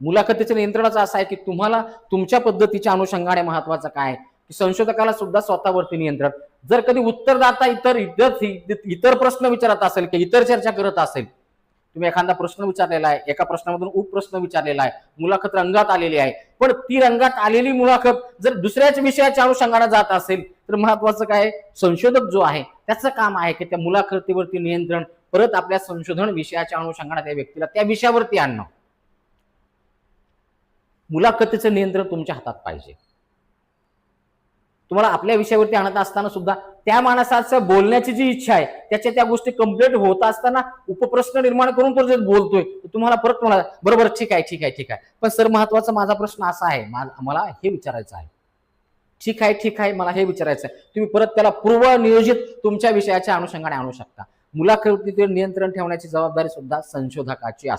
मुलाखतीचं नियंत्रणच असं आहे की तुम्हाला तुमच्या पद्धतीच्या अनुषंगाने महत्वाचं काय की संशोधकाला सुद्धा स्वतःवरती नियंत्रण. जर कधी उत्तरदाता इतर प्रश्न विचारत असेल की इतर चर्चा करत असेल, तुम्ही एखादा प्रश्न विचारलेला आहे, एका प्रश्नामधून उपप्रश्न विचारलेला आहे, मुलाखत रंगात आलेली आहे, पण ती रंगात आलेली मुलाखत जर दुसऱ्याच विषयाच्या अनुषंगाने जात असेल तर महत्वाचं काय, संशोधक जो आहे त्याचं काम आहे की त्या मुलाखतीवरती नियंत्रण परत आपल्या संशोधन विषयाच्या अनुषंगाने त्या व्यक्तीला त्या विषयावरती आणणं. मुलाखतीचं नियंत्रण तुमच्या हातात पाहिजे. तुम्हाला आपल्या विषयावरती आणत असताना सुद्धा त्या माणसाचं बोलण्याची जी इच्छा आहे त्याच्या त्या गोष्टी कंप्लीट होत असताना उपप्रश्न निर्माण करून तो जर बोलतोय तुम्हाला परत म्हणाला बरोबर ठीक आहे ठीक आहे ठीक आहे, पण सर महत्वाचा माझा प्रश्न असा आहे, मला हे विचारायचं आहे. ठीक आहे मला हे विचारायचं आहे. तुम्ही परत त्याला पूर्व नियोजित तुमच्या विषयाच्या अनुषंगाने आणू शकता. मुलाखतीवर नियंत्रण ठेवण्याची जबाबदारी सुद्धा संशोधकाची असते.